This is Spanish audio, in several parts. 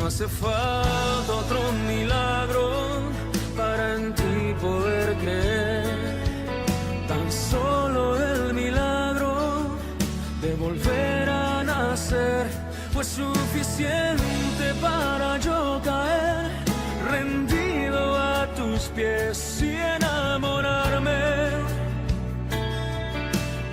No hace falta otro milagro para en ti poder creer. Tan solo el milagro de volver a nacer fue suficiente para yo caer rendido a tus pies y enamorarme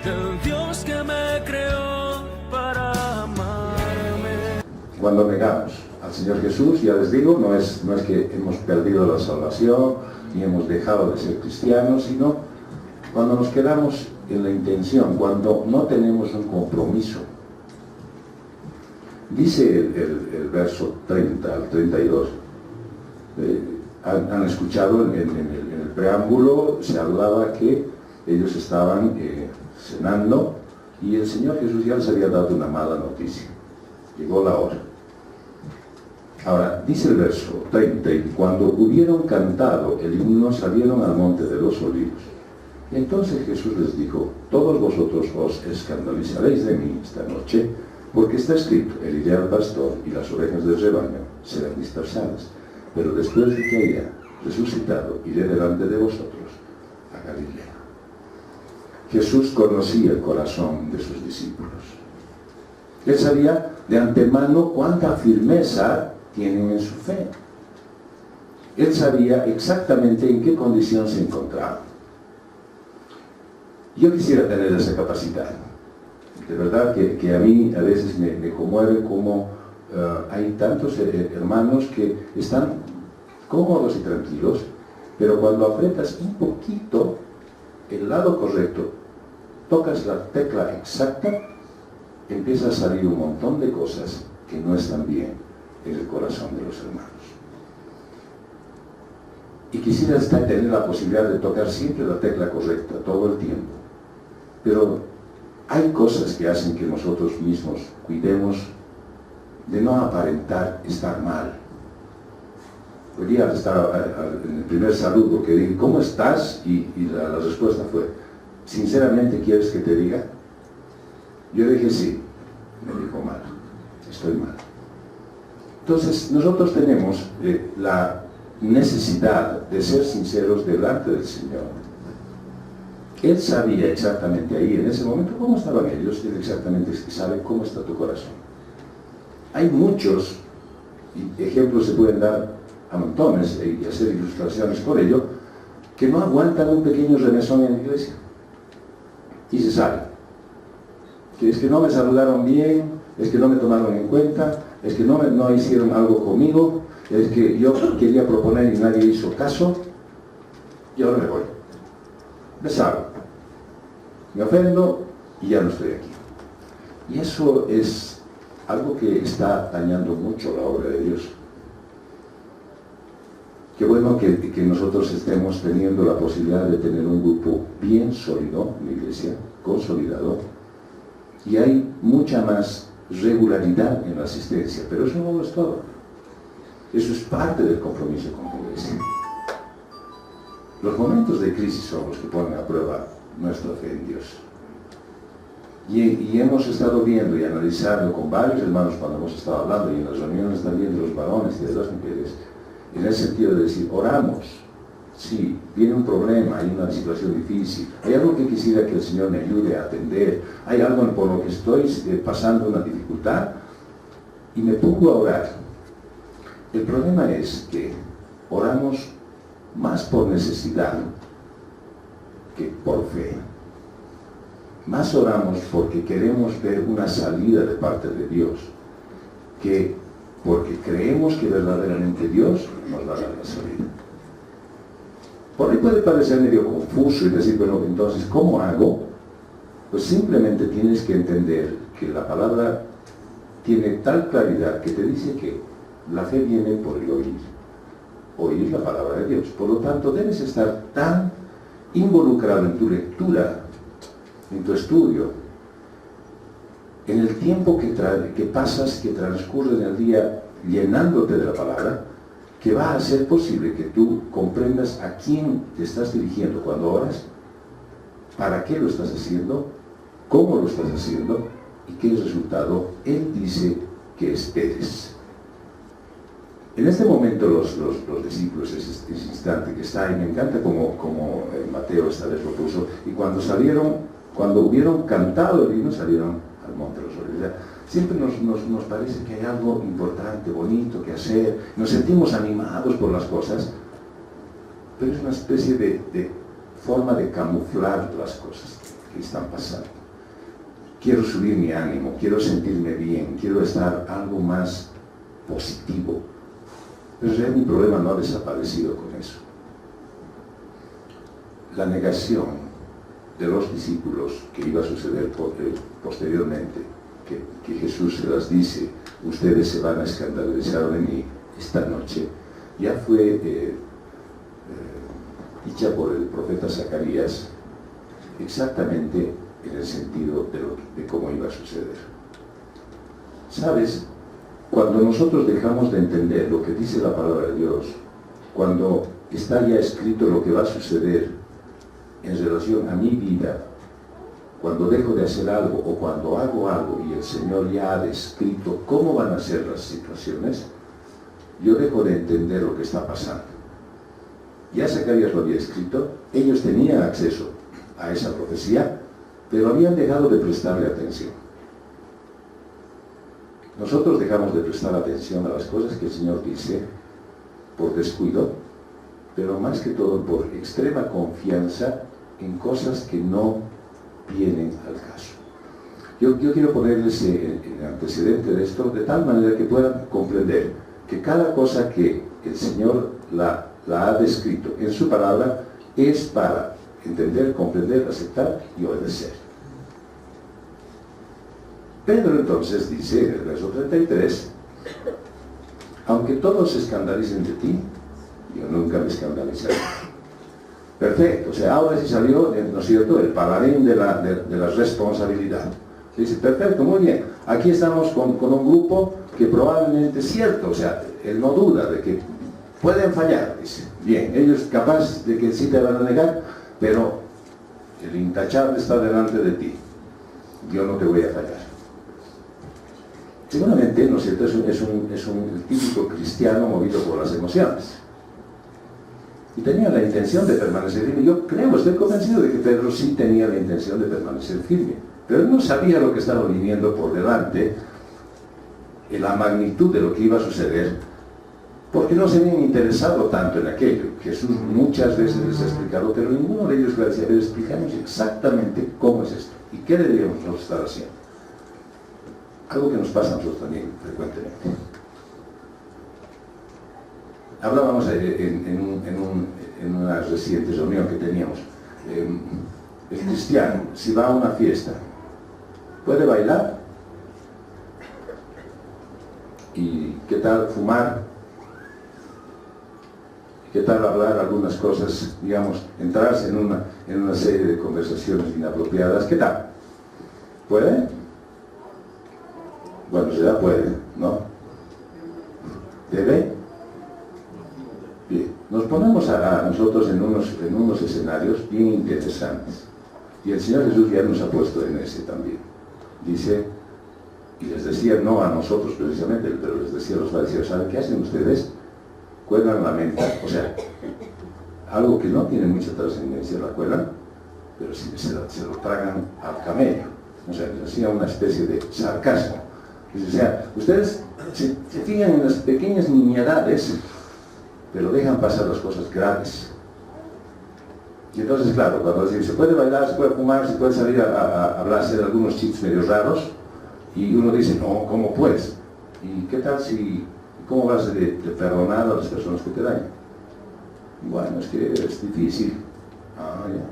del Dios que me creó para amarme. Cuando negamos al Señor Jesús, ya les digo, no es que hemos perdido la salvación ni hemos dejado de ser cristianos, sino cuando nos quedamos en la intención, cuando no tenemos un compromiso. Dice el verso 30 al 32, han escuchado en el preámbulo, se hablaba que ellos estaban cenando y el Señor Jesús ya les había dado una mala noticia. Llegó la hora. Ahora, dice el verso 30, y cuando hubieron cantado el himno, salieron al monte de los olivos. Y entonces Jesús les dijo: todos vosotros os escandalizaréis de mí esta noche, porque está escrito, el iré al pastor y las ovejas del rebaño serán dispersadas. Pero después de que haya resucitado, iré delante de vosotros a Galilea. Jesús conocía el corazón de sus discípulos. Él sabía de antemano cuánta firmeza tienen en su fe. Él sabía exactamente en qué condición se encontraban. Yo quisiera tener esa capacidad. De verdad que a mí a veces me conmueve cómo hay tantos hermanos que están cómodos y tranquilos, pero cuando aprietas un poquito el lado correcto, tocas la tecla exacta, empieza a salir un montón de cosas que no están bien en el corazón de los hermanos. Y quisiera tener la posibilidad de tocar siempre la tecla correcta, todo el tiempo. Pero hay cosas que hacen que nosotros mismos cuidemos de no aparentar estar mal. Hoy día estaba en el primer saludo que dije: ¿cómo estás? Y la respuesta fue: ¿sinceramente quieres que te diga? Yo dije: sí. Me dijo: mal, estoy mal. Entonces nosotros tenemos la necesidad de ser sinceros delante del Señor. Él sabía exactamente ahí, en ese momento, cómo estaban ellos. Él exactamente sabe cómo está tu corazón. Hay muchos ejemplos, se pueden dar a montones y hacer ilustraciones por ello, que no aguantan un pequeño remesón en la iglesia y se salen. Que es que no me saludaron bien, es que no me tomaron en cuenta, es que no hicieron algo conmigo, es que yo quería proponer y nadie hizo caso, y ahora me voy. Me salgo, me ofendo y ya no estoy aquí. Y eso es algo que está dañando mucho la obra de Dios. Qué bueno que nosotros estemos teniendo la posibilidad de tener un grupo bien sólido en la iglesia, consolidado, y hay mucha más regularidad en la asistencia, pero eso no lo es todo. Eso es parte del compromiso con la iglesia. Los momentos de crisis son los que ponen a prueba nuestra fe en Dios. Y hemos estado viendo y analizando con varios hermanos cuando hemos estado hablando, y en las reuniones también de los varones y de las mujeres, en el sentido de decir: oramos, sí, viene un problema, hay una situación difícil, hay algo que quisiera que el Señor me ayude a atender, hay algo por lo que estoy pasando una dificultad, y me pongo a orar. El problema es que oramos más por necesidad que por fe. Más oramos porque queremos ver una salida de parte de Dios, que porque creemos que verdaderamente Dios nos va a dar la salida. Por ahí puede parecer medio confuso y decir: bueno, entonces, ¿cómo hago? Pues simplemente tienes que entender que la palabra tiene tal claridad que te dice que la fe viene por el oír la palabra de Dios. Por lo tanto, debes estar tan involucrado en tu lectura, en tu estudio, en el tiempo que pasas, que transcurre en el día llenándote de la palabra, que va a ser posible que tú comprendas a quién te estás dirigiendo cuando oras, para qué lo estás haciendo, cómo lo estás haciendo y qué resultado Él dice que esperes. En este momento los discípulos, ese instante que está ahí, me encanta como Mateo esta vez lo puso, y cuando hubieron cantado el himno, salieron al monte de los olivos. Siempre nos parece que hay algo importante, bonito que hacer, nos sentimos animados por las cosas, pero es una especie de forma de camuflar las cosas que están pasando. Quiero subir mi ánimo, quiero sentirme bien, quiero estar algo más positivo. Pero ya mi problema no ha desaparecido con eso. La negación de los discípulos que iba a suceder posteriormente, que Jesús se las dice, ustedes se van a escandalizar de mí esta noche, ya fue dicha por el profeta Zacarías exactamente en el sentido de cómo iba a suceder. ¿Sabes? Cuando nosotros dejamos de entender lo que dice la palabra de Dios, cuando está ya escrito lo que va a suceder en relación a mi vida, cuando dejo de hacer algo o cuando hago algo y el Señor ya ha descrito cómo van a ser las situaciones, yo dejo de entender lo que está pasando. Ya Zacarías lo había escrito, ellos tenían acceso a esa profecía, pero habían dejado de prestarle atención. Nosotros dejamos de prestar atención a las cosas que el Señor dice por descuido, pero más que todo por extrema confianza en cosas que no vienen al caso. Yo quiero ponerles el antecedente de esto de tal manera que puedan comprender que cada cosa que el Señor la ha descrito en su palabra es para entender, comprender, aceptar y obedecer. Pedro entonces dice en el verso 33, aunque todos se escandalicen de ti, yo nunca me escandalizaré. Perfecto, o sea, ahora sí salió, ¿no es cierto?, el paladín de la responsabilidad. Dice, perfecto, muy bien, aquí estamos con un grupo que probablemente es cierto, o sea, él no duda de que pueden fallar, dice. Bien, ellos capaz de que sí te van a negar, pero el intachable está delante de ti. Yo no te voy a fallar. Seguramente, ¿no es cierto?, es un típico cristiano movido por las emociones. Y tenía la intención de permanecer firme. Yo creo, estoy convencido de que Pedro sí tenía la intención de permanecer firme. Pero él no sabía lo que estaba viniendo por delante, la magnitud de lo que iba a suceder, porque no se habían interesado tanto en aquello. Jesús muchas veces les ha explicado, pero ninguno de ellos le decía, pero explícanos exactamente cómo es esto y qué deberíamos nosotros estar haciendo. Algo que nos pasa a nosotros también frecuentemente. Hablábamos en una reciente reunión que teníamos. El cristiano, si va a una fiesta, ¿puede bailar? ¿Y qué tal fumar? ¿Qué tal hablar algunas cosas, digamos, entrarse en una serie de conversaciones inapropiadas? ¿Qué tal? ¿Puede? Bueno, ya puede, ¿no? ¿Debe? Bien, nos ponemos a nosotros en unos escenarios bien interesantes. Y el Señor Jesús ya nos ha puesto en ese también. Dice, y les decía, no a nosotros precisamente, pero les decía a los fariseos, ¿saben qué hacen ustedes? Cuelgan la menta, o sea, algo que no tiene mucha trascendencia, la cuelgan, pero se lo tragan al camello. O sea, les hacía una especie de sarcasmo. O sea, ustedes se fijan en las pequeñas nimiedades, pero dejan pasar las cosas graves. Y entonces, claro, cuando se puede bailar, se puede fumar, se puede salir a hablarse de algunos chistes medio raros, y uno dice, no, ¿cómo pues? ¿Y qué tal si, cómo vas de perdonar a las personas que te dañan? Bueno, es que es difícil. Ah, ya.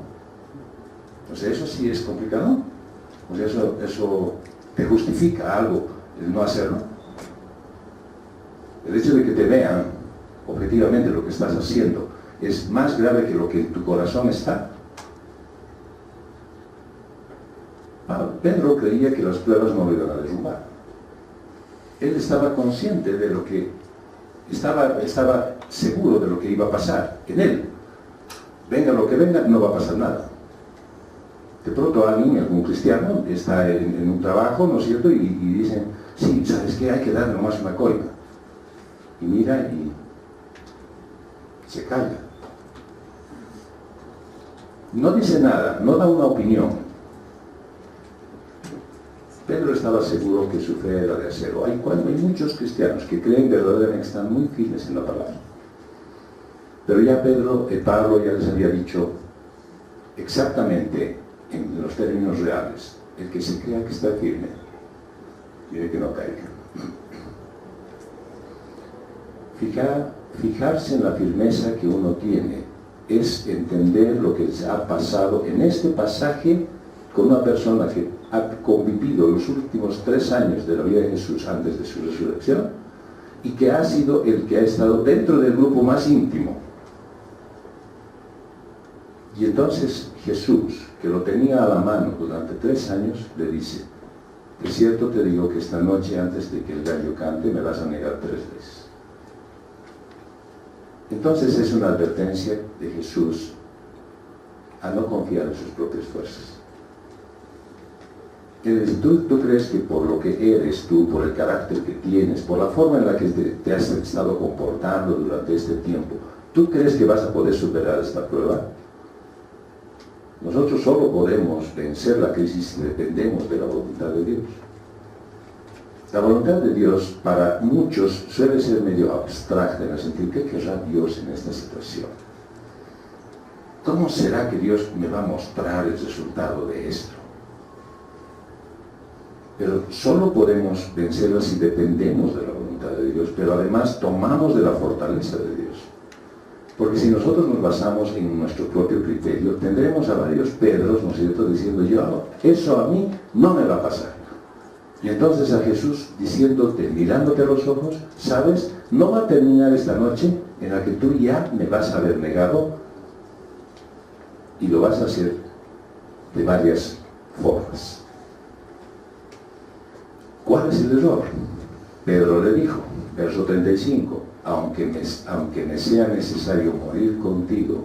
Entonces eso sí es complicado. O sea, eso te justifica algo, el no hacerlo. El hecho de que te vean objetivamente lo que estás haciendo es más grave que lo que en tu corazón está. Pedro creía que las pruebas no lo iban a derrumbar. Él estaba consciente de lo que estaba seguro de lo que iba a pasar en él. Venga lo que venga, no va a pasar nada. De pronto alguien, algún cristiano, está en un trabajo, ¿no es cierto? Y dicen, sí, ¿sabes qué? Hay que dar nomás una coima. y mira y se calla. No dice nada, no da una opinión. Pedro estaba seguro que su fe era de acero. Hay muchos cristianos que creen verdaderamente, están muy firmes en la palabra. Pero ya Pablo ya les había dicho exactamente en los términos reales, el que se crea que está firme, quiere que no caiga. Fijarse en la firmeza que uno tiene es entender lo que se ha pasado en este pasaje con una persona que ha convivido los últimos 3 años de la vida de Jesús antes de su resurrección y que ha sido el que ha estado dentro del grupo más íntimo. Y entonces Jesús, que lo tenía a la mano durante 3 años, le dice: de cierto te digo que esta noche antes de que el gallo cante me vas a negar 3 veces. Entonces es una advertencia de Jesús a no confiar en sus propias fuerzas. ¿Tú crees que por lo que eres tú, por el carácter que tienes, por la forma en la que te has estado comportando durante este tiempo, tú crees que vas a poder superar esta prueba? Nosotros solo podemos vencer la crisis si dependemos de la voluntad de Dios. La voluntad de Dios para muchos suele ser medio abstracta en el sentido, ¿qué querrá Dios en esta situación? ¿Cómo será que Dios me va a mostrar el resultado de esto? Pero solo podemos vencerla si dependemos de la voluntad de Dios, pero además tomamos de la fortaleza de Dios. Porque si nosotros nos basamos en nuestro propio criterio, tendremos a varios Pedros, ¿no es cierto?, diciendo: eso a mí no me va a pasar. Y entonces a Jesús diciéndote, mirándote a los ojos: ¿sabes? No va a terminar esta noche en la que tú ya me vas a haber negado, y lo vas a hacer de varias formas. ¿Cuál es el error? Pedro le dijo, verso 35, aunque me sea necesario morir contigo,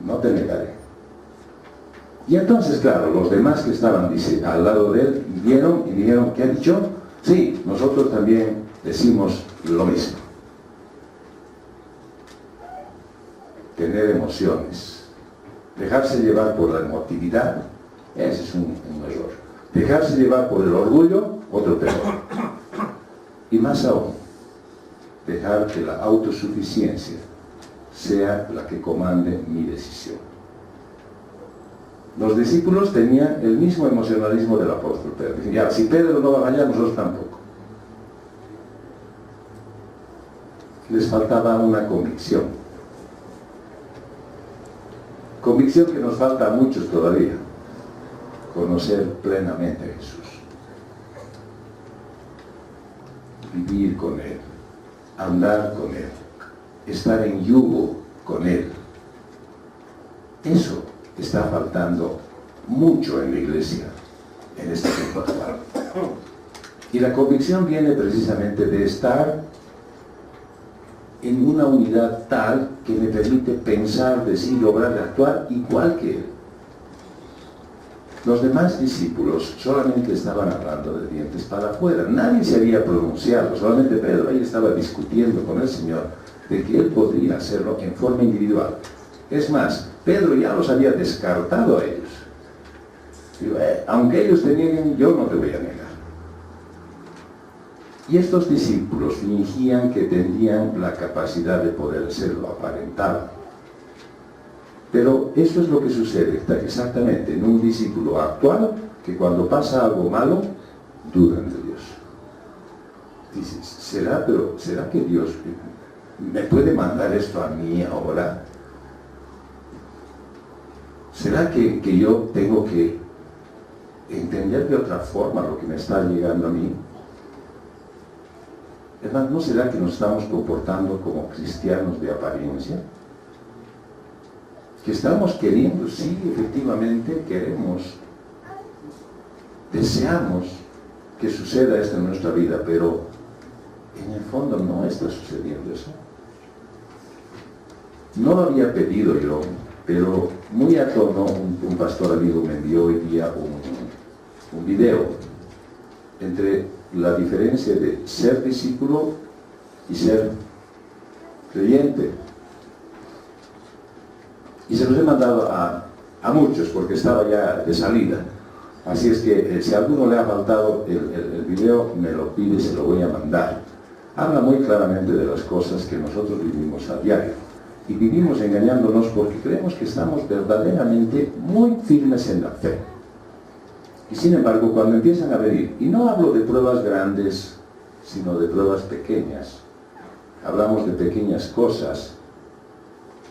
no te negaré. Y entonces, claro, los demás que estaban al lado de él vieron y dijeron: ¿qué ha dicho? Sí, nosotros también decimos lo mismo. Tener emociones, dejarse llevar por la emotividad, ese es un error. Dejarse llevar por el orgullo, otro terror. Y más aún, dejar que la autosuficiencia sea la que comande mi decisión. Los discípulos tenían el mismo emocionalismo del apóstol Pedro. Dicen: ya, si Pedro no va a fallar, nosotros tampoco. Les faltaba una convicción. Convicción que nos falta a muchos todavía. Conocer plenamente a Jesús. Vivir con Él. Andar con Él. Estar en yugo con Él. Eso está faltando mucho en la iglesia en este tiempo actual. Y la convicción viene precisamente de estar en una unidad tal que me permite pensar, decir, obrar y actuar igual que Él. Los demás discípulos solamente estaban hablando de dientes para afuera. Nadie se había pronunciado, solamente Pedro ahí estaba discutiendo con el Señor de que Él podría hacerlo en forma individual. Es más, Pedro ya los había descartado a ellos. Digo, aunque ellos te nieguen, yo no te voy a negar. Y estos discípulos fingían que tenían la capacidad de poder hacerlo, aparentaban. Pero eso es lo que sucede exactamente en un discípulo actual, que cuando pasa algo malo, dudan de Dios. Dices, ¿será que Dios me puede mandar esto a mí ahora? ¿Será que yo tengo que entender de otra forma lo que me está llegando a mí? Hermano, ¿no será que nos estamos comportando como cristianos de apariencia? Que estamos queriendo, sí, efectivamente queremos, deseamos que suceda esto en nuestra vida, pero en el fondo no está sucediendo eso. No lo había pedido yo, pero muy a tono un pastor amigo me envió hoy día un video entre la diferencia de ser discípulo y ser creyente. Y se los he mandado a muchos porque estaba ya de salida. Así es que si a alguno le ha faltado el video, me lo pide y se lo voy a mandar. Habla muy claramente de las cosas que nosotros vivimos a diario. Y vivimos engañándonos porque creemos que estamos verdaderamente muy firmes en la fe. Y sin embargo, cuando empiezan a venir, y no hablo de pruebas grandes, sino de pruebas pequeñas, hablamos de pequeñas cosas,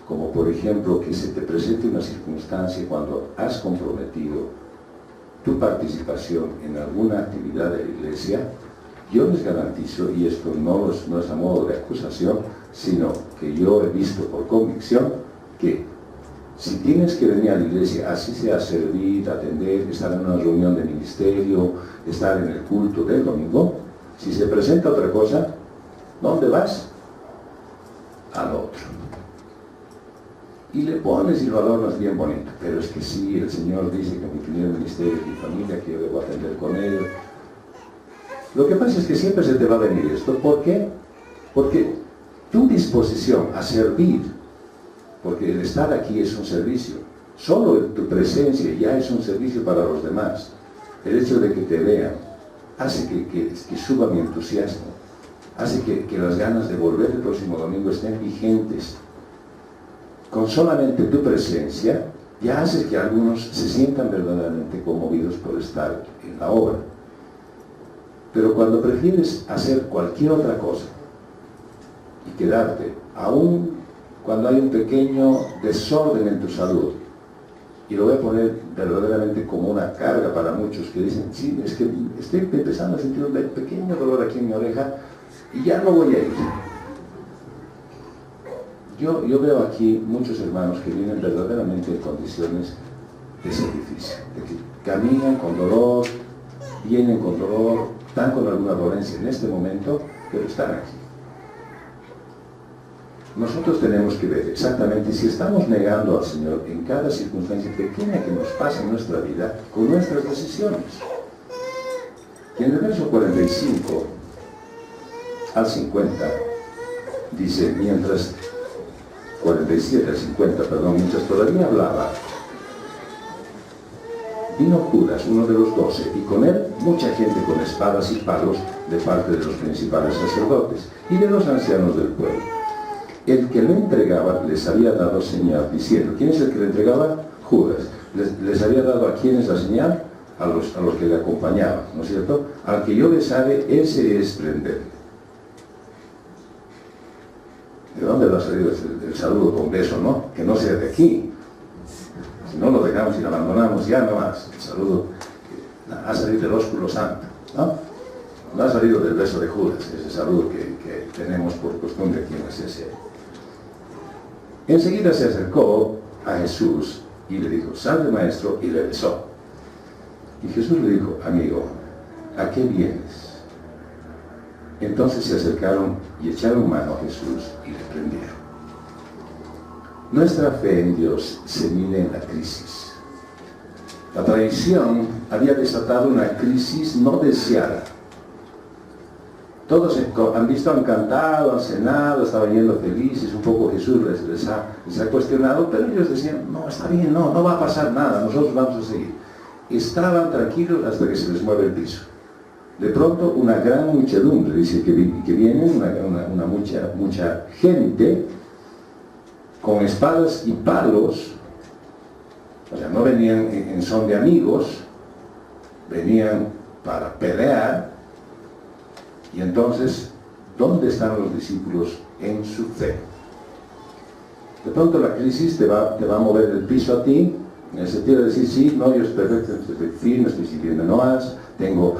como por ejemplo que se te presente una circunstancia cuando has comprometido tu participación en alguna actividad de la iglesia. Yo les garantizo, y esto no es a modo de acusación, sino que yo he visto por convicción, que si tienes que venir a la iglesia, así sea servir, atender, estar en una reunión de ministerio, estar en el culto del domingo, si se presenta otra cosa, ¿dónde vas? Al otro. Y le pones y lo adornas bien bonito, pero es que sí, el Señor dice que mi primer ministerio es mi familia, que yo debo atender con ellos. Lo que pasa es que siempre se te va a venir esto. ¿Por qué? Porque tu disposición a servir, porque el estar aquí es un servicio, solo tu presencia ya es un servicio para los demás. El hecho de que te vean hace que suba mi entusiasmo, hace que las ganas de volver el próximo domingo estén vigentes. Con solamente tu presencia ya hace que algunos se sientan verdaderamente conmovidos por estar en la obra. Pero cuando prefieres hacer cualquier otra cosa y quedarte, aún cuando hay un pequeño desorden en tu salud, y lo voy a poner verdaderamente como una carga para muchos que dicen, sí, es que estoy empezando a sentir un pequeño dolor aquí en mi oreja y ya no voy a ir. Yo veo aquí muchos hermanos que vienen verdaderamente en condiciones de sacrificio, de que caminan con dolor, vienen con dolor, están con alguna dolencia en este momento, pero están aquí. Nosotros tenemos que ver exactamente si estamos negando al Señor en cada circunstancia pequeña que nos pasa en nuestra vida con nuestras decisiones. Y en el verso 45 al 50 dice, mientras 47 al 50, perdón, mientras todavía hablaba, vino Judas, uno de los 12, y con él mucha gente con espadas y palos de parte de los principales sacerdotes y de los ancianos del pueblo. El que lo entregaba les había dado señal, diciendo, ¿quién es el que le entregaba? Judas. Les había dado a quién es la señal, a los que le acompañaban, ¿no es cierto? Al que yo besare, ese es prender. ¿De dónde va a salir el saludo con beso, no? Que no sea de aquí. Si no lo dejamos y lo abandonamos, ya no más. El saludo ha salido del ósculo santo, ¿no? No ha salido del beso de Judas, ese saludo que tenemos por costumbre aquí en la CC. Enseguida se acercó a Jesús y le dijo, salve maestro, y le besó. Y Jesús le dijo, amigo, ¿a qué vienes? Entonces se acercaron y echaron mano a Jesús y le prendieron. Nuestra fe en Dios se mide en la crisis. La traición había desatado una crisis no deseada. Todos han visto, han cantado, han cenado, estaban yendo felices, un poco Jesús les ha cuestionado, pero ellos decían, no, está bien, no va a pasar nada, nosotros vamos a seguir. Estaban tranquilos hasta que se les mueve el piso. De pronto una gran muchedumbre, dice que viene mucha gente con espadas y palos, o sea, no venían en son de amigos, venían para pelear. Y entonces, ¿dónde están los discípulos en su fe? De pronto la crisis te va a mover el piso a ti, en el sentido de decir, sí, no, yo estoy perfecto, estoy firme, estoy sirviendo en OAS, tengo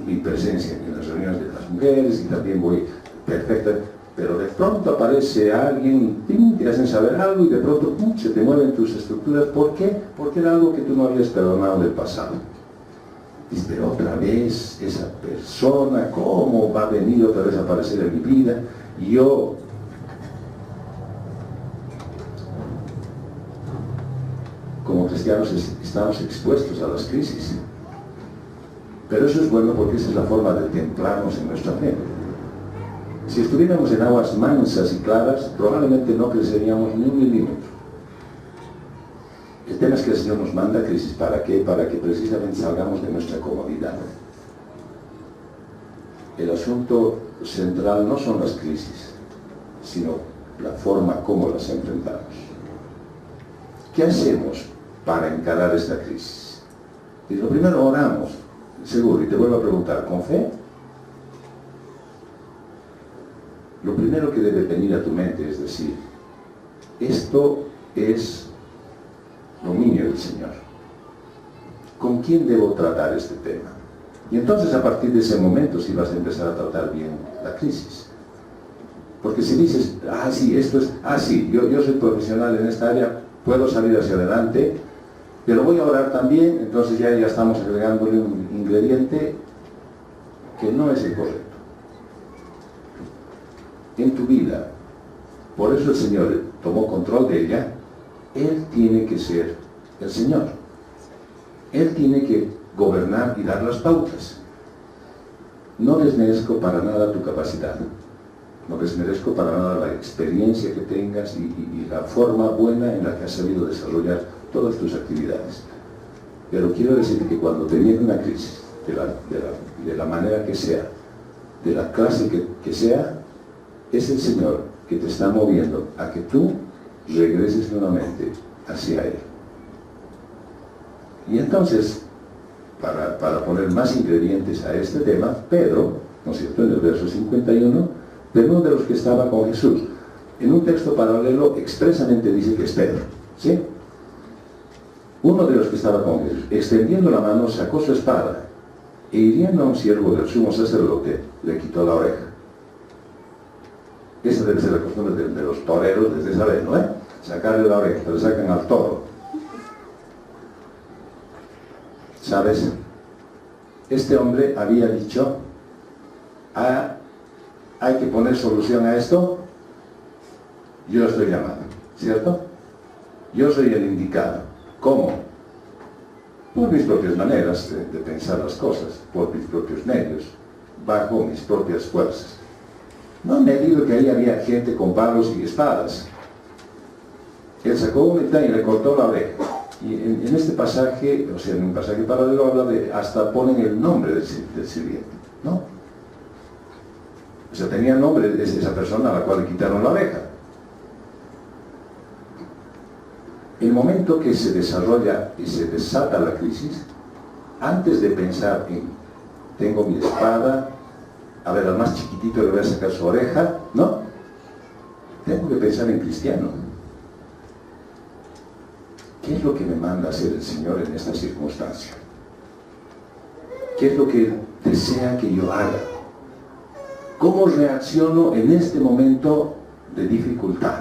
mi presencia en las reuniones de las mujeres y también voy perfecta, pero de pronto aparece alguien y te hacen saber algo y de pronto se te mueven tus estructuras. ¿Por qué? Porque era algo que tú no habías perdonado del pasado. Dices, pero otra vez esa persona, ¿cómo va a venir otra vez a aparecer en mi vida? Y yo, como cristianos, estamos expuestos a las crisis. Pero eso es bueno porque esa es la forma de templarnos en nuestra fe. Si estuviéramos en aguas mansas y claras, probablemente no creceríamos ni un milímetro. El tema es que el Señor nos manda crisis. ¿Para qué? Para que precisamente salgamos de nuestra comodidad. El asunto central no son las crisis, sino la forma como las enfrentamos. ¿Qué hacemos para encarar esta crisis? Y lo primero, oramos, seguro, y te vuelvo a preguntar, ¿con fe? Lo primero que debe venir a tu mente es decir, esto es dominio del Señor. ¿Con quién debo tratar este tema? Y entonces a partir de ese momento sí vas a empezar a tratar bien la crisis. Porque si dices, sí, esto es, sí, yo soy profesional en esta área, puedo salir hacia adelante, pero voy a orar también, entonces ya estamos agregándole un ingrediente que no es el correcto. En tu vida, por eso el Señor tomó control de ella. Él tiene que ser el Señor. Él tiene que gobernar y dar las pautas. No desmerezco para nada tu capacidad. No desmerezco para nada la experiencia que tengas y la forma buena en la que has sabido desarrollar todas tus actividades. Pero quiero decirte que cuando te viene una crisis, de la manera que sea, de la clase que sea, es el Señor que te está moviendo a que tú regreses nuevamente hacia Él. Y entonces, para poner más ingredientes a este tema, Pedro, ¿no es cierto?, en el verso 51, de uno de los que estaba con Jesús, en un texto paralelo expresamente dice que es Pedro, ¿sí? Uno de los que estaba con Jesús, extendiendo la mano, sacó su espada e hiriendo a un siervo del sumo sacerdote, le quitó la oreja. Esa debe ser la costumbre de los toreros desde esa vez, ¿no? Sacarle la oreja, le sacan al toro. ¿Sabes? Este hombre había dicho, hay que poner solución a esto, yo estoy llamado, ¿cierto? Yo soy el indicado. ¿Cómo? Por mis propias maneras de pensar las cosas, por mis propios medios, bajo mis propias fuerzas. No me digo que ahí había gente con palos y espadas. Él sacó un metal y le cortó la oreja. Y en este pasaje, o sea, en un pasaje paralelo habla de, hasta ponen el nombre del sirviente, ¿no? O sea, tenía el nombre de esa persona a la cual le quitaron la oreja. El momento que se desarrolla y se desata la crisis, antes de pensar en, tengo mi espada, a ver, al más chiquitito le voy a sacar su oreja, ¿no? Tengo que pensar en cristiano. ¿Qué es lo que me manda a hacer el Señor en esta circunstancia? ¿Qué es lo que desea que yo haga? ¿Cómo reacciono en este momento de dificultad?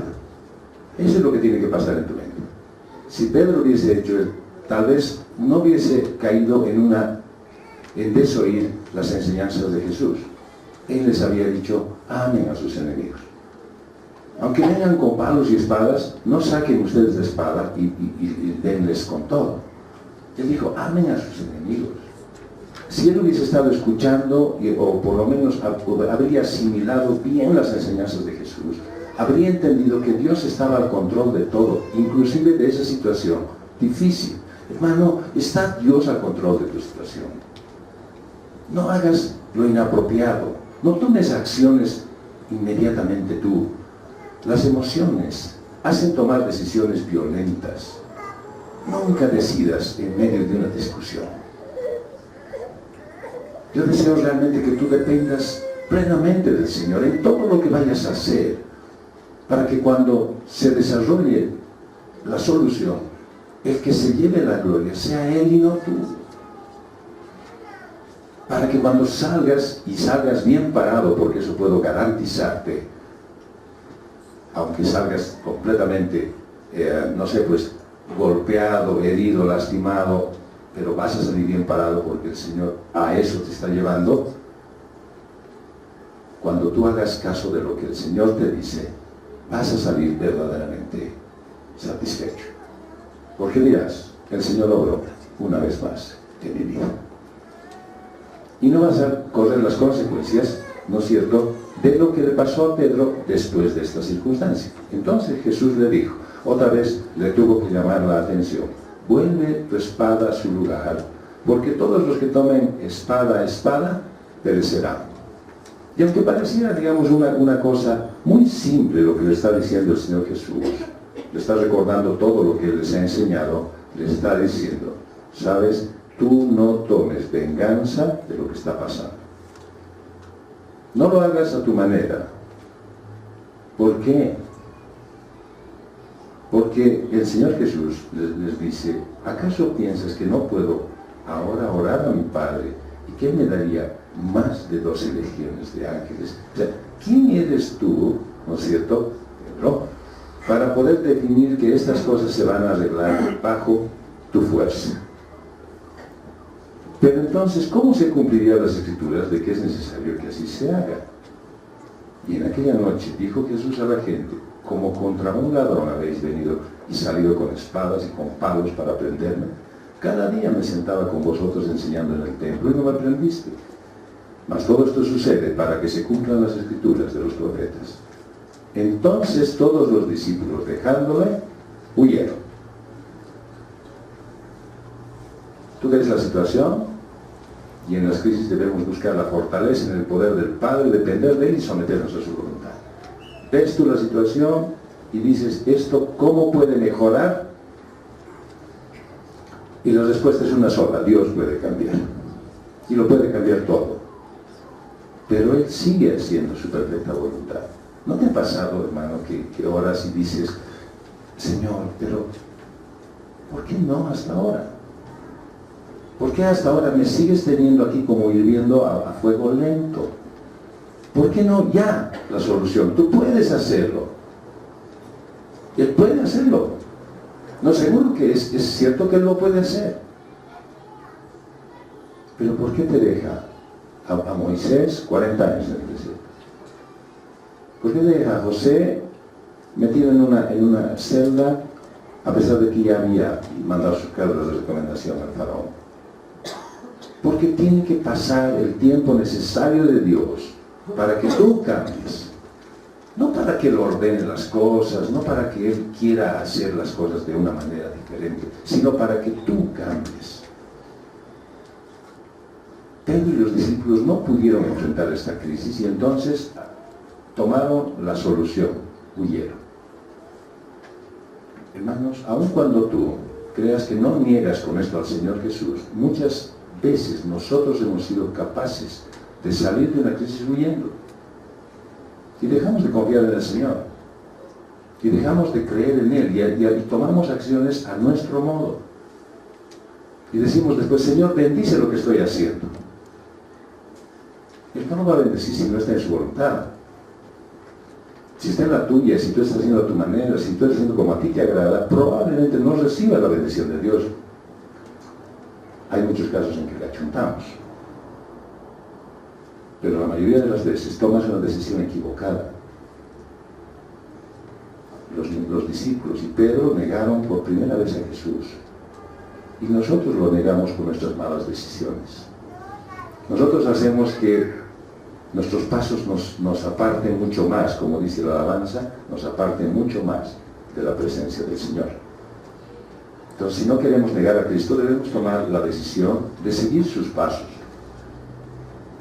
Eso es lo que tiene que pasar en tu mente. Si Pedro hubiese hecho, tal vez no hubiese caído en desoír las enseñanzas de Jesús. Él les había dicho, amen a sus enemigos. Aunque vengan con palos y espadas, no saquen ustedes la espada y denles con todo. Él dijo, amen a sus enemigos. Si él hubiese estado escuchando, o por lo menos habría asimilado bien las enseñanzas de Jesús, habría entendido que Dios estaba al control de todo, inclusive de esa situación difícil. Hermano, está Dios al control de tu situación. No hagas lo inapropiado. No tomes acciones inmediatamente tú. Las emociones hacen tomar decisiones violentas. Nunca decidas en medio de una discusión. Yo deseo realmente que tú dependas plenamente del Señor en todo lo que vayas a hacer, para que cuando se desarrolle la solución, el que se lleve la gloria sea Él y no tú. Para que cuando salgas, y salgas bien parado, porque eso puedo garantizarte, aunque salgas completamente, no sé, pues golpeado, herido, lastimado, pero vas a salir bien parado porque el Señor a eso te está llevando. Cuando tú hagas caso de lo que el Señor te dice, vas a salir verdaderamente satisfecho. Porque dirás, el Señor obró una vez más en mi vida. Y no vas a correr las consecuencias, ¿no es cierto?, de lo que le pasó a Pedro después de esta circunstancia. Entonces Jesús le dijo, otra vez le tuvo que llamar la atención, vuelve tu espada a su lugar, porque todos los que tomen espada a espada perecerán. Y aunque pareciera, digamos, una cosa muy simple lo que le está diciendo el Señor Jesús, le está recordando todo lo que les ha enseñado, le está diciendo, ¿sabes? Tú no tomes venganza de lo que está pasando. No lo hagas a tu manera. ¿Por qué? Porque el Señor Jesús les dice, ¿acaso piensas que no puedo ahora orar a mi Padre y que Él me daría más de 12 legiones de ángeles? O sea, ¿quién eres tú, no es cierto, Pedro, para poder definir que estas cosas se van a arreglar bajo tu fuerza? Pero entonces, ¿cómo se cumplirían las Escrituras de que es necesario que así se haga? Y en aquella noche dijo Jesús a la gente, como contra un ladrón habéis venido y salido con espadas y con palos para prenderme. Cada día me sentaba con vosotros enseñando en el templo y no me aprendiste. Mas todo esto sucede para que se cumplan las Escrituras de los profetas. Entonces todos los discípulos, dejándole, huyeron. ¿Tú ves la situación? Y en las crisis debemos buscar la fortaleza en el poder del Padre, depender de Él y someternos a su voluntad. ¿Ves tú la situación y dices, ¿esto cómo puede mejorar? Y la respuesta es una sola, Dios puede cambiar. Y lo puede cambiar todo. Pero Él sigue haciendo su perfecta voluntad. ¿No te ha pasado, hermano, que oras y dices, Señor, pero ¿por qué no hasta ahora? ¿Por qué hasta ahora me sigues teniendo aquí como hirviendo a fuego lento? ¿Por qué no ya la solución? Tú puedes hacerlo. Él puede hacerlo. No, seguro que es cierto que Él lo puede hacer. Pero ¿por qué te deja a Moisés 40 años en el desierto? ¿Por qué te deja a José metido en una celda a pesar de que ya había mandado sus cartas de recomendación al faraón? Porque tiene que pasar el tiempo necesario de Dios para que tú cambies. No para que Él ordene las cosas, no para que Él quiera hacer las cosas de una manera diferente, sino para que tú cambies. Pedro y los discípulos no pudieron enfrentar esta crisis y entonces tomaron la solución, huyeron. Hermanos, aun cuando tú creas que no niegas con esto al Señor Jesús, muchas veces nosotros hemos sido capaces de salir de una crisis huyendo. Y dejamos de confiar en el Señor. Y dejamos de creer en Él. Y tomamos acciones a nuestro modo. Y decimos después, Señor, bendice lo que estoy haciendo. Él no lo va a bendecir si no está en su voluntad. Si está en la tuya, si tú estás haciendo a tu manera, si tú estás haciendo como a ti te agrada, probablemente no reciba la bendición de Dios. Hay muchos casos en que le achuntamos. Pero la mayoría de las veces tomas una decisión equivocada. Los discípulos y Pedro negaron por primera vez a Jesús. Y nosotros lo negamos con nuestras malas decisiones. Nosotros hacemos que nuestros pasos nos aparten mucho más, como dice la alabanza, nos aparten mucho más de la presencia del Señor. Entonces, si no queremos negar a Cristo, debemos tomar la decisión de seguir sus pasos,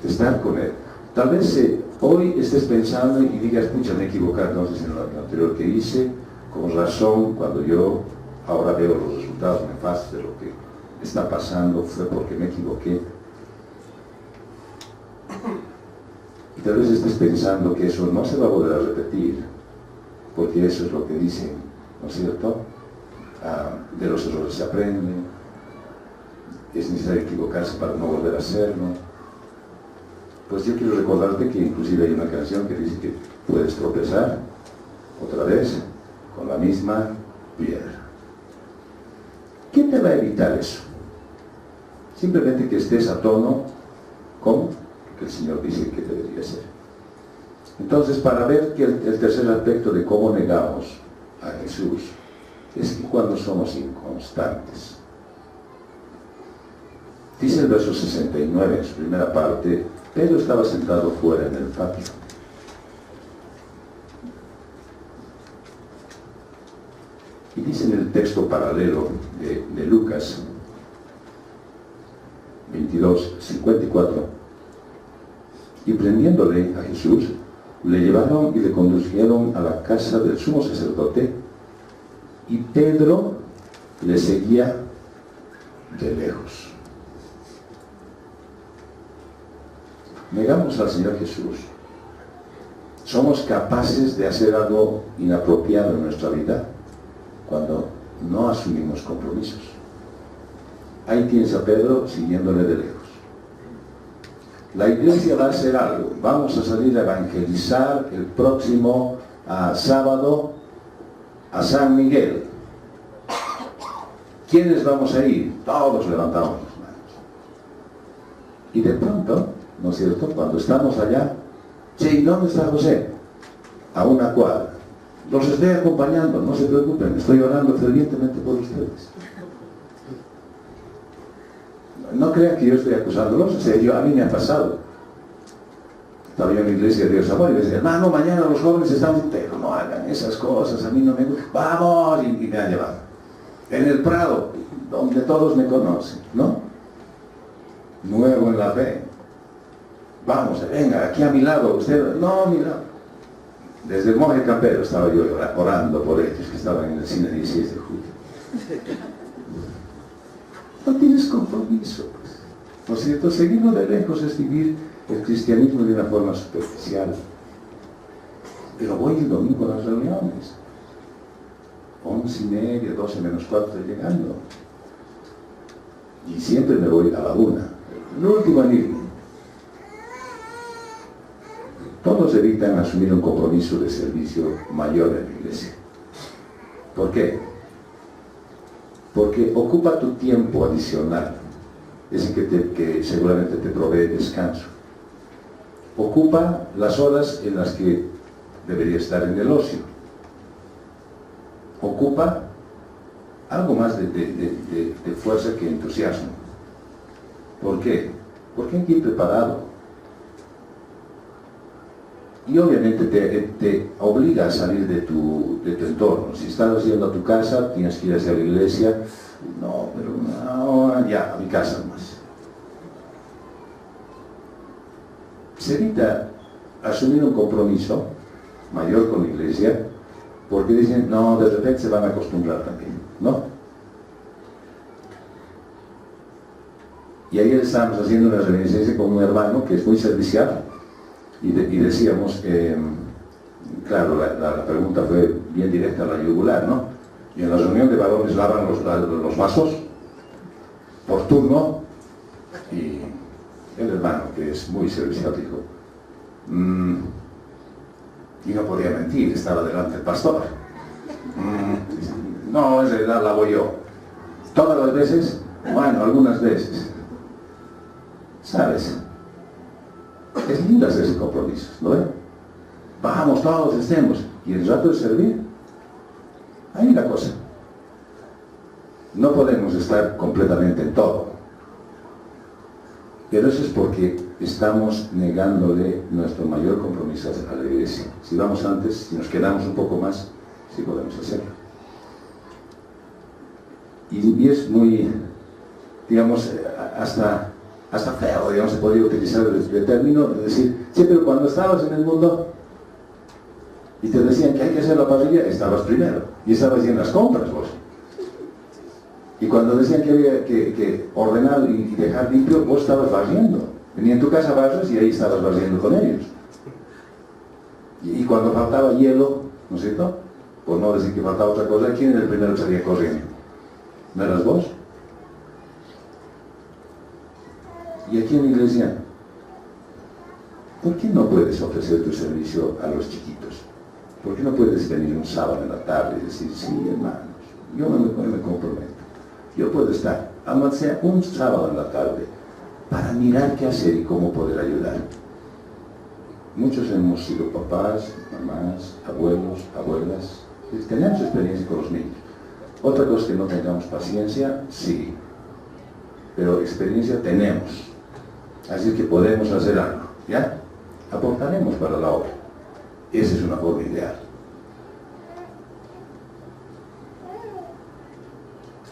de estar con Él. Tal vez hoy estés pensando y digas, pucha, me he equivocado entonces en lo anterior que hice, con razón, cuando yo ahora veo los resultados nefastos de lo que está pasando, fue porque me equivoqué. Y tal vez estés pensando que eso no se va a volver a repetir, porque eso es lo que dicen, ¿no es cierto? De los errores se aprende, es necesario equivocarse para no volver a hacerlo. Pues yo quiero recordarte que inclusive hay una canción que dice que puedes tropezar otra vez con la misma piedra. ¿Qué te va a evitar eso? Simplemente que estés a tono con lo que el Señor dice que debería ser. Entonces, para ver que el tercer aspecto de cómo negamos a Jesús es que cuando somos inconstantes. Dice el verso 69 en su primera parte, Pedro estaba sentado fuera en el patio Y dice en el texto paralelo de Lucas 22, 54, y prendiéndole a Jesús, le llevaron y le condujeron a la casa del sumo sacerdote, y Pedro le seguía de lejos. Negamos al Señor Jesús. Somos capaces de hacer algo inapropiado en nuestra vida cuando no asumimos compromisos. Ahí tienes a Pedro siguiéndole de lejos. La iglesia va a hacer algo. Vamos a salir a evangelizar el próximo sábado a San Miguel. ¿Quiénes vamos a ir? Todos levantamos las manos. Y de pronto, ¿no es cierto?, cuando estamos allá, sí, ¿dónde está José? A una cuadra. Los estoy acompañando, no se preocupen, estoy orando fervientemente por ustedes. No crean que yo estoy acusándolos, o sea, a mí me ha pasado. Estaba yo en la iglesia de Dios Amor y me decía, hermano, mañana los jóvenes están, pero no hagan esas cosas, a mí no me gusta. ¡Vamos! Y me han llevado. En el Prado, donde todos me conocen, ¿no? Nuevo en la fe. Vamos, venga, aquí a mi lado, usted, no, mira. Desde el monje campero estaba yo orando por ellos que estaban en el cine 16 de julio. No tienes compromiso, pues. ¿No es cierto? Seguirlo de lejos es vivir el cristianismo de una forma superficial. Pero voy el domingo a las reuniones. 11:30, 12 menos 4 llegando. Y siempre me voy a la 1. El último en irme. Todos evitan asumir un compromiso de servicio mayor en la iglesia. ¿Por qué? Porque ocupa tu tiempo adicional, ese que seguramente te provee descanso. Ocupa las horas en las que debería estar en el ocio. Ocupa algo más de fuerza que entusiasmo. ¿Por qué? Porque hay que ir preparado. Y obviamente te obliga a salir de tu entorno. Si estás yendo a tu casa, tienes que ir hacia la iglesia. No, pero no, ya, a mi casa más. Se evita asumir un compromiso mayor con la iglesia, porque dicen, no, de repente se van a acostumbrar también, ¿no? Y ayer estábamos haciendo una reminiscencia con un hermano que es muy servicial, y decíamos, claro, la pregunta fue bien directa a la yugular, ¿no? Y en la reunión de varones lavan los vasos por turno, y el hermano, que es muy servicial, dijo, y no podía mentir, estaba delante del pastor. No, en realidad la voy yo. ¿Todas las veces? Bueno, algunas veces. ¿Sabes? Es lindo hacerse compromisos, ¿no ven? Vamos, todos estemos. Y el rato de servir, ahí la cosa. No podemos estar completamente en todo. Pero eso es porque estamos negándole nuestro mayor compromiso a la iglesia. Si vamos antes, si nos quedamos un poco más, sí podemos hacerlo. Y es muy, digamos, hasta feo, digamos, se podría utilizar el término de decir, sí, pero cuando estabas en el mundo y te decían que hay que hacer la parrilla, estabas primero y estabas ya en las compras vos. Y cuando decían que había que ordenar y dejar limpio, vos estabas barriendo. Venía en tu casa barras y ahí estabas barriendo con ellos. Y cuando faltaba hielo, ¿no es cierto? Por no decir que faltaba otra cosa, ¿quién era el primero que salía corriendo? ¿No eras vos? Y aquí en la iglesia, ¿por qué no puedes ofrecer tu servicio a los chiquitos? ¿Por qué no puedes venir un sábado en la tarde y decir, sí, hermanos, yo me comprometo? Yo puedo estar, aunque sea un sábado en la tarde, para mirar qué hacer y cómo poder ayudar. Muchos hemos sido papás, mamás, abuelos, abuelas, tenemos experiencia con los niños. Otra cosa es que no tengamos paciencia, sí, pero experiencia tenemos. Así que podemos hacer algo, ¿ya? Aportaremos para la obra. Esa es una forma ideal.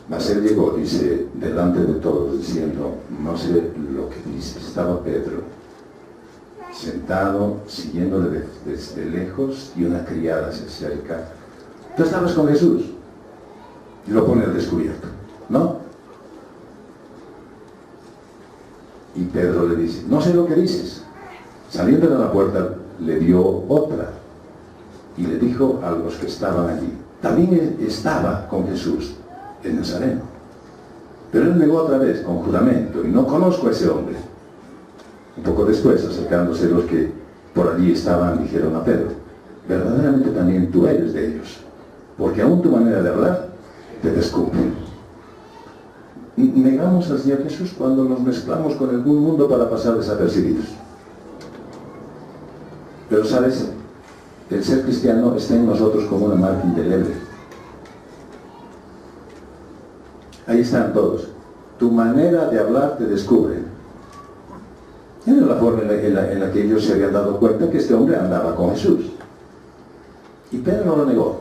Mas él llegó, dice, delante de todos, diciendo, no sé lo que dice. Estaba Pedro sentado, siguiéndole desde lejos, y una criada se acerca. ¿Tú estabas con Jesús? Y lo pone al descubierto, ¿no? Y Pedro le dice, no sé lo que dices. Saliendo de la puerta, le dio otra, y le dijo a los que estaban allí, también estaba con Jesús, el Nazareno. Pero él negó otra vez, con juramento, y no conozco a ese hombre. Un poco después, acercándose los que por allí estaban, dijeron a Pedro, verdaderamente también tú eres de ellos, porque aún tu manera de hablar te descubre. Negamos al Señor Jesús cuando nos mezclamos con el mundo para pasar desapercibidos. Pero sabes, el ser cristiano está en nosotros como una marca indeleble. Ahí están todos. Tu manera de hablar te descubre. Era la forma en la que ellos se habían dado cuenta que este hombre andaba con Jesús. Y Pedro no lo negó.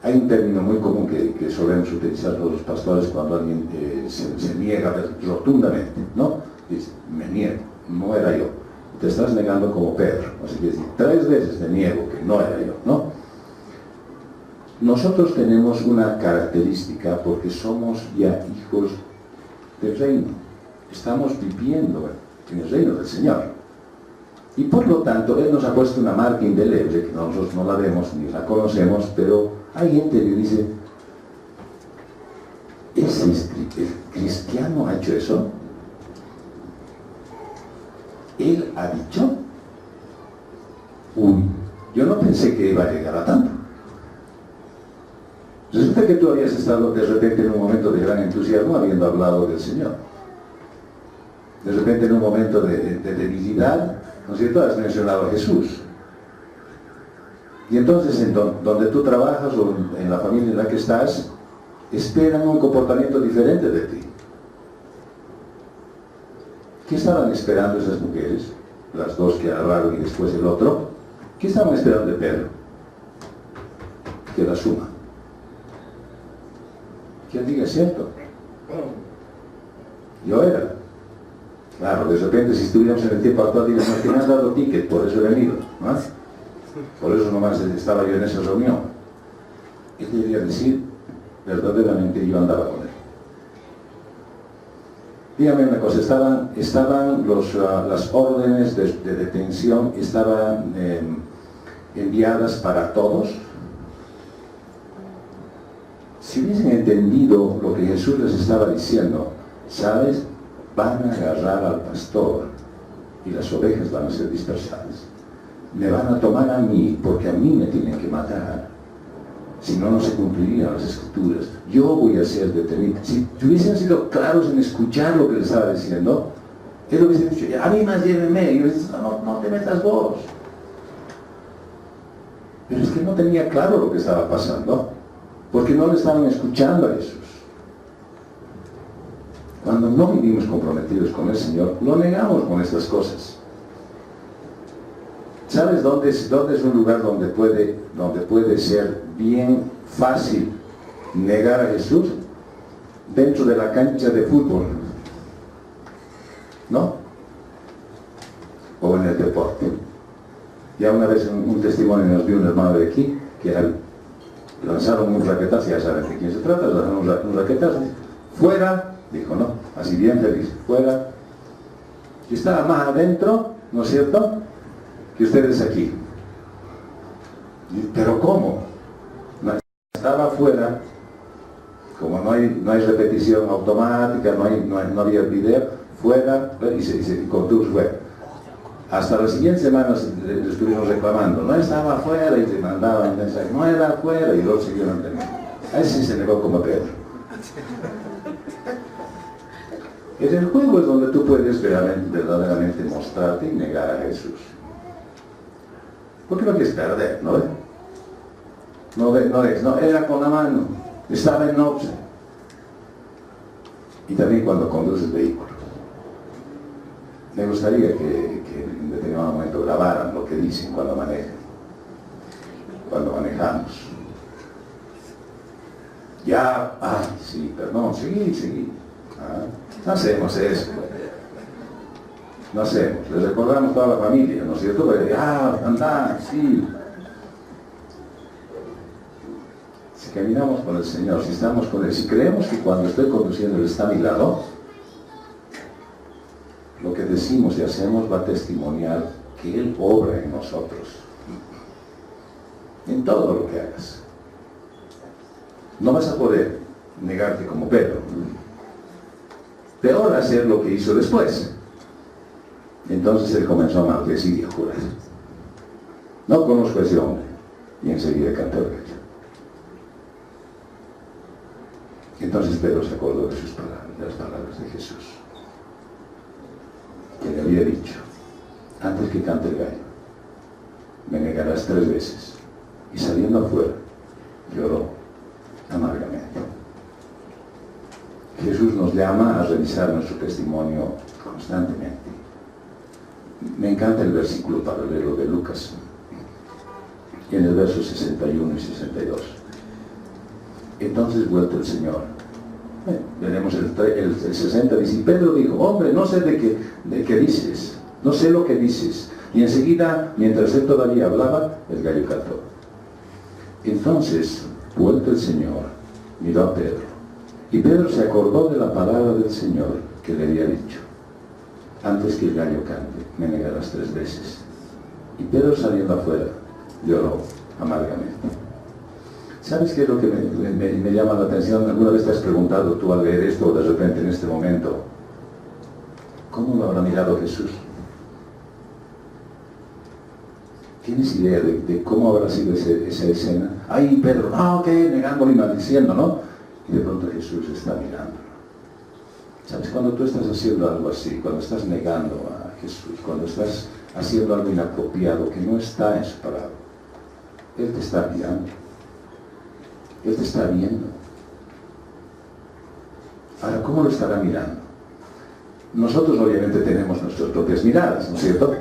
Hay un término muy común que solemos utilizar todos los pastores cuando alguien se niega rotundamente, ¿no? Dice, me niego, no era yo. Te estás negando como Pedro. Así que decir, 3 veces me niego que no era yo, ¿no? Nosotros tenemos una característica porque somos ya hijos del reino. Estamos viviendo en el reino del Señor. Y por lo tanto, Él nos ha puesto una marca indeleble, que nosotros no la vemos ni la conocemos, pero hay gente que dice, ¿ese cristiano ha hecho eso? ¿Él ha dicho? Uy, yo no pensé que iba a llegar a tanto. Resulta que tú habías estado de repente en un momento de gran entusiasmo habiendo hablado del Señor. De repente en un momento de debilidad, ¿no es cierto?, has mencionado a Jesús. Y entonces en donde tú trabajas o en la familia en la que estás, esperan un comportamiento diferente de ti. ¿Qué estaban esperando esas mujeres? Las dos que hablaron y después el otro. ¿Qué estaban esperando de Pedro? Que la suma. Que él diga, es cierto. Yo era. Claro, de repente si estuviéramos en el tiempo actual, diríamos, no, que me has dado ticket, por eso he venido, ¿no? Por eso nomás estaba yo en esa reunión. Él debería decir, verdaderamente yo andaba con él. Dígame una cosa, estaban las órdenes de detención, estaban enviadas para todos. Si hubiesen entendido lo que Jesús les estaba diciendo, ¿sabes? Van a agarrar al pastor y las ovejas van a ser dispersadas. Me van a tomar a mí porque a mí me tienen que matar. Si no, no se cumplirían las escrituras. Yo voy a ser detenido. Si hubiesen sido claros en escuchar lo que les estaba diciendo, él hubiese dicho, a mí más llévenme. Y yo decía, no te metas vos. Pero es que no tenía claro lo que estaba pasando, porque no le estaban escuchando a Jesús. Cuando no vivimos comprometidos con el Señor, lo negamos con estas cosas. ¿Sabes dónde es un lugar donde puede ser bien fácil negar a Jesús? Dentro de la cancha de fútbol, ¿no? O en el deporte. Ya una vez un testimonio nos dio un hermano de aquí, que lanzaron un raquetazo, ya saben de quién se trata, lanzaron un raquetazo, fuera, dijo, no, así bien feliz, fuera. Y estaba más adentro, ¿no es cierto?, que ustedes aquí. ¿Pero cómo? No, estaba afuera, como no hay repetición automática, no había video, fuera, y contuvo fuera. Hasta las siguientes semanas le estuvimos reclamando, no estaba afuera, y le mandaban mensajes, no era afuera, y luego siguieron teniendo. Ahí sí se negó como Pedro. En el juego es donde tú puedes verdaderamente mostrarte y negar a Jesús. Porque no quieres perder, ¿no ves? No, era con la mano, estaba en noche. Y también cuando conduces vehículos. Me gustaría que en determinado momento grabaran lo que dicen cuando manejan, cuando manejamos. Ya, sí, perdón, seguí. No hacemos eso. No hacemos, les recordamos toda la familia, ¿no es cierto? Anda, sí. Si caminamos con el Señor, si estamos con Él, si creemos que cuando estoy conduciendo Él está a mi lado, lo que decimos y hacemos va a testimoniar que Él obra en nosotros. En todo lo que hagas. No vas a poder negarte como Pedro. Peor hacer lo que hizo después. Entonces él comenzó a maldecir y a jurar. No conozco a ese hombre. Y enseguida cantó el gallo. Entonces Pedro se acordó de sus palabras, de las palabras de Jesús, que le había dicho: antes que cante el gallo, me negarás 3 veces. Y saliendo afuera, lloró amargamente. Jesús nos llama a revisar nuestro testimonio constantemente. Me encanta el versículo paralelo de Lucas, en el verso 61 y 62. Entonces vuelto el Señor, veremos el 60, dice: y Pedro dijo: hombre, no sé de qué dices, no sé lo que dices. Y enseguida, mientras él todavía hablaba, el gallo cantó. Entonces, vuelto el Señor, miró a Pedro, y Pedro se acordó de la palabra del Señor que le había dicho: antes que el gallo cante, me negarás 3 veces. Y Pedro, saliendo afuera, lloró amargamente. ¿Sabes qué es lo que me llama la atención? ¿Alguna vez te has preguntado tú al leer esto, o de repente en este momento, cómo lo habrá mirado Jesús? ¿Tienes idea de cómo habrá sido esa escena? Ahí Pedro, negándolo y maldiciendo, ¿no? Y de pronto Jesús está mirándolo. ¿Sabes? Cuando tú estás haciendo algo así, cuando estás negando a Jesús, cuando estás haciendo algo inapropiado que no está en su palabra, Él te está mirando. Él te está viendo. Ahora, ¿cómo lo estará mirando? Nosotros obviamente tenemos nuestras propias miradas, ¿no es cierto?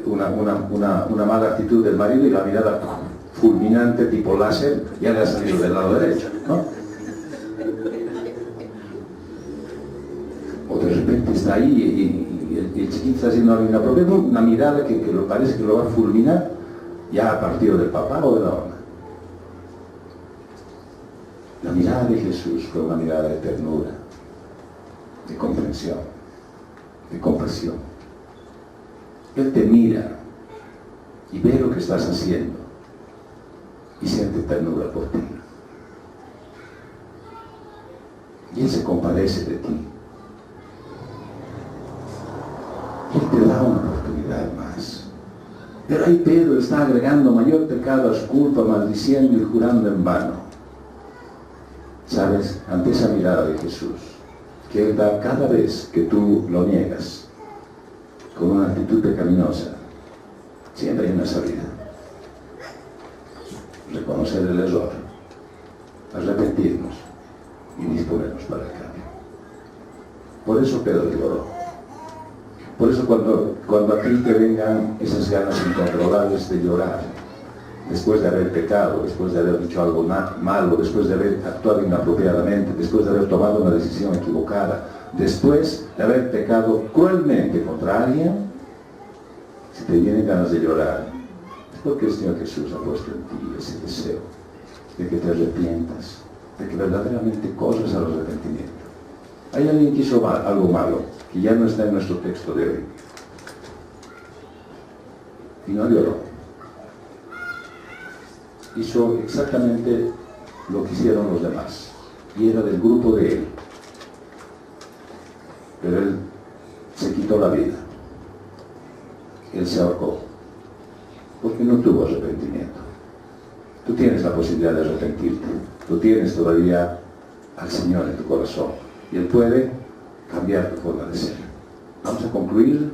Una mala actitud del marido y la mirada fulminante tipo láser ya le ha salido del lado derecho, ¿no? O de repente está ahí y el chiquito está haciendo algo inapropiado, una mirada que lo parece que lo va a fulminar, ya a partir del papá o de la mamá. La mirada de Jesús fue una mirada de ternura, de comprensión, de compasión. Él te mira y ve lo que estás haciendo y siente ternura por ti. Y Él se compadece de ti. Él te da una oportunidad más. Pero ahí Pedro está agregando mayor pecado a su culpa, maldiciendo y jurando en vano. ¿Sabes? Ante esa mirada de Jesús, que Él da cada vez que tú lo niegas, con una actitud pecaminosa, siempre hay una salida. Reconocer el error, arrepentirnos y disponernos para el cambio. Por eso Pedro lloró. Por eso cuando a ti te vengan esas ganas incontrolables de llorar, después de haber pecado, después de haber dicho algo malo, después de haber actuado inapropiadamente, después de haber tomado una decisión equivocada, después de haber pecado cruelmente contra alguien, si te vienen ganas de llorar, es porque el Señor Jesús ha puesto en ti ese deseo de que te arrepientas, de que verdaderamente corras al arrepentimiento. Hay alguien que hizo algo malo, que ya no está en nuestro texto de hoy, y no lloró. Hizo exactamente lo que hicieron los demás, y era del grupo de él. Pero él se quitó la vida. Él se ahorcó, porque no tuvo arrepentimiento. Tú tienes la posibilidad de arrepentirte. Tú tienes todavía al Señor en tu corazón, y Él puede cambiar tu forma de ser. Vamos a concluir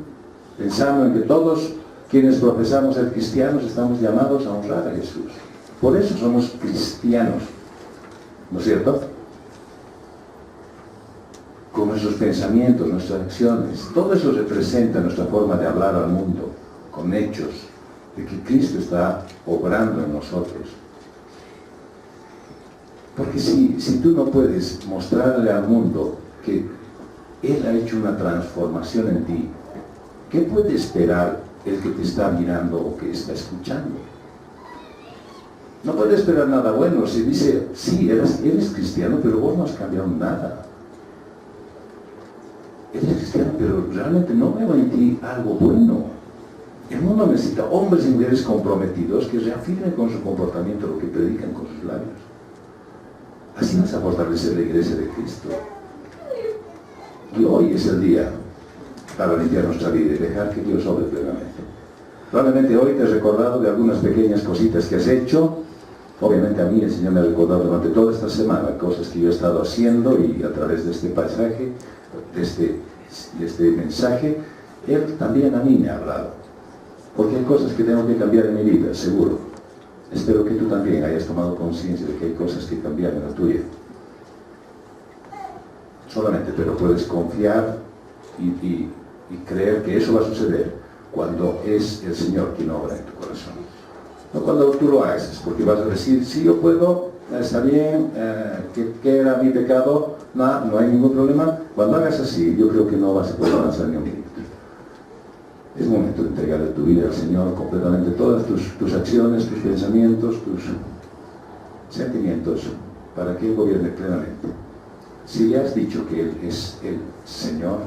pensando en que todos quienes profesamos ser cristianos estamos llamados a honrar a Jesús. Por eso somos cristianos, ¿no es cierto? Con nuestros pensamientos, nuestras acciones, todo eso representa nuestra forma de hablar al mundo, con hechos, de que Cristo está obrando en nosotros. Porque si tú no puedes mostrarle al mundo que Él ha hecho una transformación en ti, ¿qué puede esperar el que te está mirando o que está escuchando? No puede esperar nada bueno. Si dice, sí, eres cristiano, pero vos no has cambiado nada. Eres cristiano, pero realmente no veo en ti algo bueno. El mundo necesita hombres y mujeres comprometidos que reafirmen con su comportamiento lo que predican con sus labios. Así vas a fortalecer la iglesia de Cristo. Y hoy es el día para limpiar nuestra vida y dejar que Dios obre plenamente. Probablemente hoy te has recordado de algunas pequeñas cositas que has hecho. Obviamente a mí el Señor me ha recordado durante toda esta semana cosas que yo he estado haciendo, y a través de este pasaje, de este mensaje, Él también a mí me ha hablado. Porque hay cosas que tengo que cambiar en mi vida, seguro. Espero que tú también hayas tomado conciencia de que hay cosas que cambiar en la tuya. Solamente, pero puedes confiar y creer que eso va a suceder cuando es el Señor quien obra en tu corazón. No cuando tú lo haces, porque vas a decir, sí, yo puedo, está bien, ¿qué era mi pecado? No hay ningún problema. Cuando hagas así, yo creo que no vas a poder avanzar ni un minuto. Es momento de entregarle tu vida al Señor completamente, todas tus acciones, tus pensamientos, tus sentimientos, para que Él gobierne plenamente. Si le has dicho que Él es el Señor,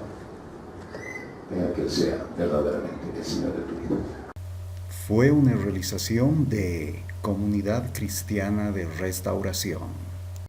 deja que Él sea verdaderamente el Señor de tu vida. Fue una realización de Comunidad Cristiana de Restauración.